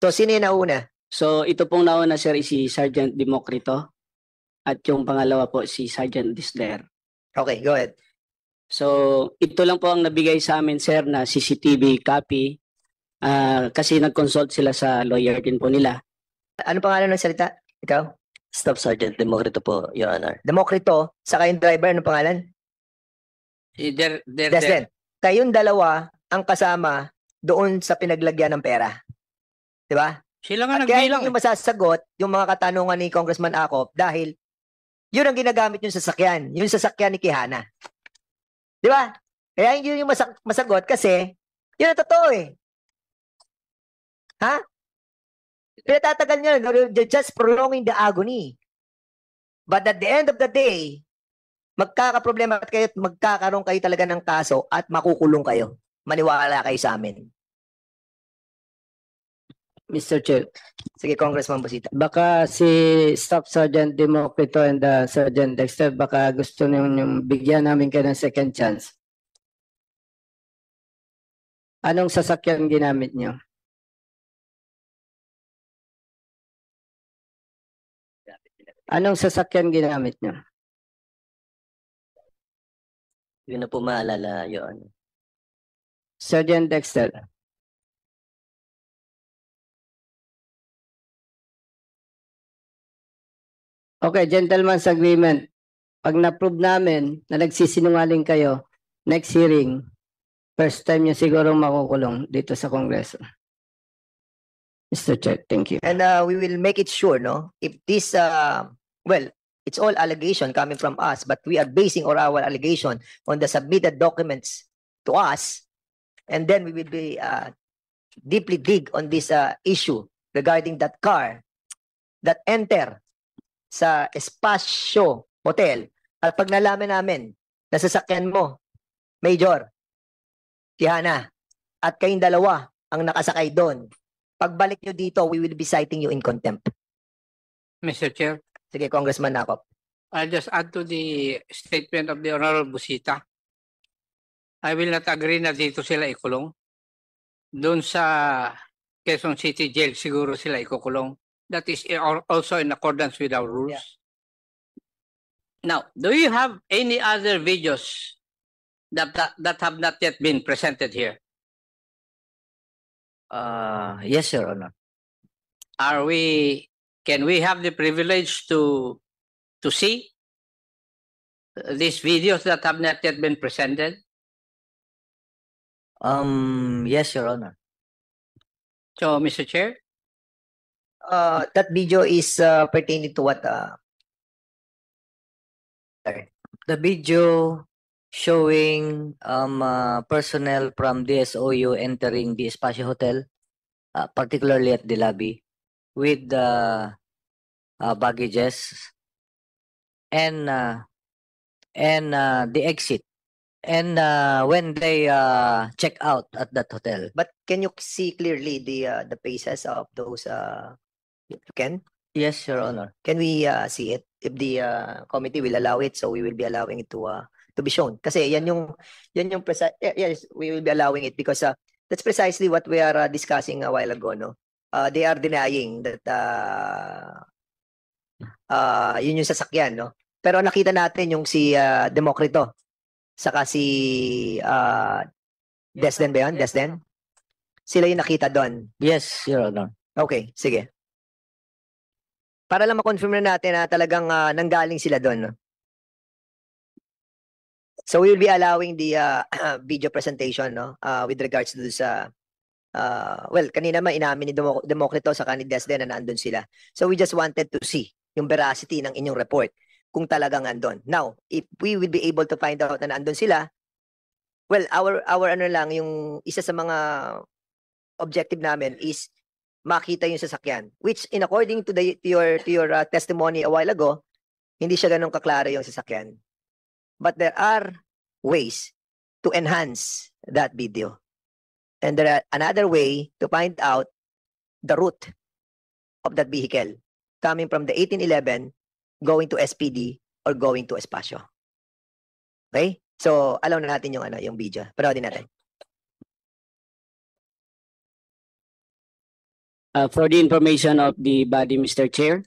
So, sino yung nauna? So ito pong nauna sir is si Sergeant Democrito at yung pangalawa po si Sergeant Disler. Okay, go ahead. So ito lang po ang nabigay sa amin sir na CCTV copy kasi nag-consult sila sa lawyer din po nila. Ano pangalan ng salita? Ikaw? Staff Sergeant Democrito po, Your Honor. Demokrito, saka yung driver, ano pangalan? Desden. Kayong dalawa ang kasama doon sa pinaglagyan ng pera. Di ba? Sila nga At kaya nagbilang. hindi yung masasagot yung mga katanungan ni Congressman Acop dahil yun ang ginagamit yung sasakyan. Yung sasakyan ni Quijana. Di ba? Kaya hindi yung masagot kasi yun ang totoo eh. Ha? Pinatatagal nyo, you're just prolonging the agony. But at the end of the day, magkakaproblema kayo at magkakaroon kayo talaga ng kaso at makukulong kayo. Maniwala kayo sa amin. Mr. Chair, Sige, Congressman Busita. baka si Staff Sergeant Democrito and Sergeant Dexter, baka gusto niyo yung bigyan namin kayo ng second chance. Anong sasakyan ginamit niyo? Anong sasakyan ginamit niyo? Hindi ko na po maalala, Your Honor. Sergeant Dexter. Okay, gentleman's agreement. Pag na-prove namin na nagsisinungaling kayo, next hearing, first time niyo siguro makukulong dito sa Kongreso. Mr. Chair, thank you. And we will make it sure, no? If this, well, it's all allegation coming from us, but we are basing our allegation on the submitted documents to us, and then we will be deeply dig on this issue regarding that car that enter sa Espacio Hotel. At pag nalaman namin na sasakyan mo, Major Quijana, at kayong dalawa ang nakasakay doon, pagbalik nyo dito, we will be citing you in contempt. Mr. Chair, Sige, Congressman Nakop. I'll just add to the statement of the Honorable Busita. I will not agree na dito sila ikulong. Doon sa Quezon City Jail siguro sila ikukulong. That is also in accordance with our rules. Yeah. Now, do you have any other videos that have not yet been presented here? Yes, Your Honor. Can we have the privilege to see these videos that have not yet been presented? Yes, Your Honor. So, Mr. Chair, That video is pertaining to what? The video showing personnel from DSOU entering the Espacio Hotel, particularly at the lobby, with baggages and the exit. And when they check out at that hotel. But can you see clearly the faces of those? Can Yes, Your Honor. we see it if the committee will allow it? So we will be allowing it to be shown. Kasi yan yung yes, we will be allowing it because that's precisely what we are discussing a while ago. No, they are denying that yun yung sasakyan. No, pero nakita natin yung si Democrito saka si Desden ba yun? Desden? Sila yung nakita doon. Yes, Your Honor. Okay, sige. Para lang ma-confirm na natin na talagang nanggaling sila doon. No? So we will be allowing the video presentation, no, with regards to sa well, kanina man inamin ni Democrito sa ni Desden na nandun sila. So we just wanted to see yung veracity ng inyong report kung talagang andun. Now, if we will be able to find out na nandun sila, well, our ano lang, yung isa sa mga objective namin is makita yung sasakyan, which in according to your testimony a while ago, hindi siya ganun kaklaro yung sasakyan. But there are ways to enhance that video. And there are another way to find out the route of that vehicle coming from the 1811 going to SPD or going to Espacio. Okay? So, alam na natin yung video. Panoodin natin. For the information of the body, Mr. Chair,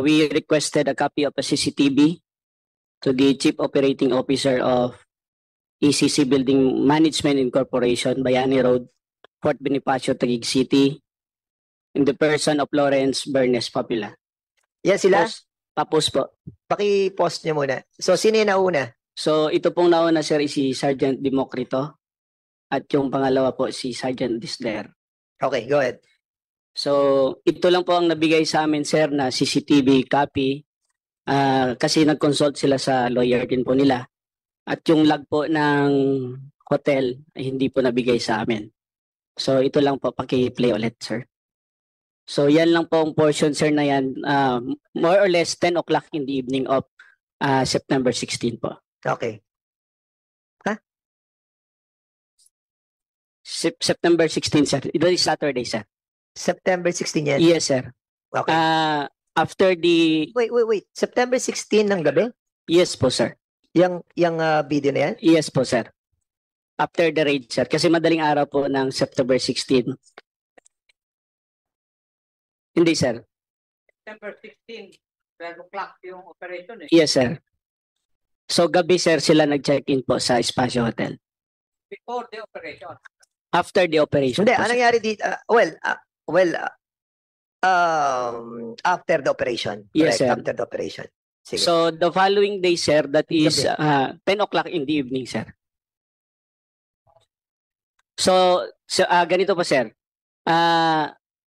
we requested a copy of a CCTV to the Chief Operating Officer of ECC Building Management Incorporation, Bayani Road, Fort Bonifacio, Taguig City, in the person of Lawrence Bernes Papila. Yan sila. Tapos po. Paki-post nyo muna. So, sino yung nauna? So ito pong nauna, sir, is si Sergeant Democrito at yung pangalawa po si Sergeant Disler. Okay, go ahead. So ito lang po ang nabigay sa amin, sir, na CCTV copy kasi nag-consult sila sa lawyer din po nila. At yung log po ng hotel ay hindi po nabigay sa amin. So ito lang po, paki-play ulit, sir. So yan lang po ang portion, sir, na yan. More or less 10 o'clock in the evening of September 16 po. Okay. September 16, sir. Ito is Saturday, sir. September 16 yan. Yes, sir. Okay. After the... Wait. September 16 ng gabi? Yes po, sir. Yung video na yan? Yes po, sir. After the raid, sir. Kasi madaling araw po ng September 16. Hindi, sir. September 16, 12 o'clock yung operation eh. Yes, sir. So, gabi, sir, sila nag-check-in po sa Espacio Hotel. Before the operation. After the operation. Hindi, po, anong sir. nangyari dito? After the operation. Yes, Correct, sir. after the operation. Sige. So, the following day, sir, that is Gabi. 10 o'clock in the evening, sir. So ganito po, sir.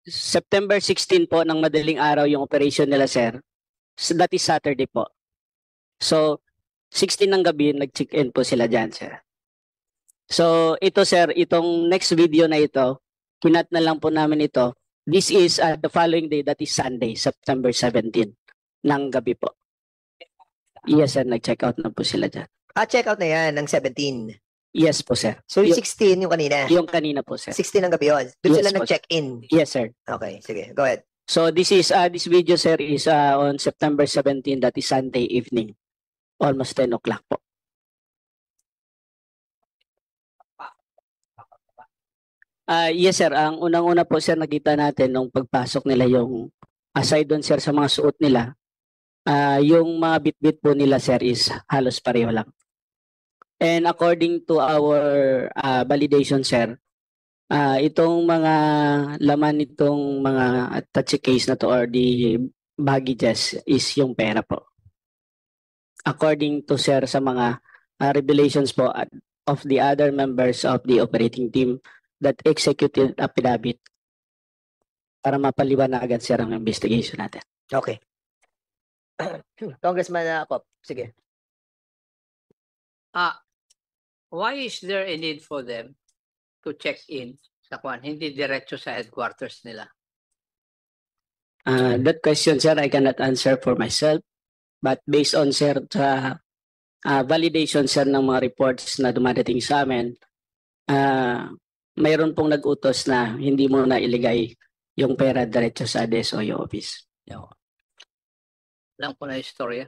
September 16 po ng madaling araw yung operation nila, sir. So, that is Saturday po. So, 16 ng gabi, nag-check-in po sila dyan, sir. So, ito, sir, itong next video na ito, kinat na lang po namin ito. This is the following day, that is Sunday, September 17 ng gabi po. Yes, sir, nag-check out na po sila dyan. Check out na yan ng 17. Yes po, sir. So, yung 16 yung kanina. Yung kanina po, sir. 16 ng gabi yun. Doon Yes, sila po. nag-check-in. Yes, sir. Okay, sige. Go ahead. So this video, sir, is on September 17, that is Sunday evening. Almost 10 o'clock po. Yes, sir. Ang unang-una po, sir, nakita natin nung pagpasok nila yung aside doon, sir, sa mga suot nila, yung mga bit-bit po nila, sir, is halos pareho lang. And according to our validation, sir, itong mga laman nitong mga touchy case na to or the baggages is yung pera po. According to, sir, sa mga revelations po of the other members of the operating team that executed affidavit para mapaliwanagan, sir, ang investigation natin. Okay. Congressman Pop, sige. Why is there a need for them to check in sa kwan, hindi diretso sa headquarters nila? That question, sir, I cannot answer for myself. But based on, sir, sa validation, sir, ng mga reports na dumadating sa amin, mayroon pong nag-utos na hindi mo na iligay yung pera diretso sa DSOY office. Lang po na istorya.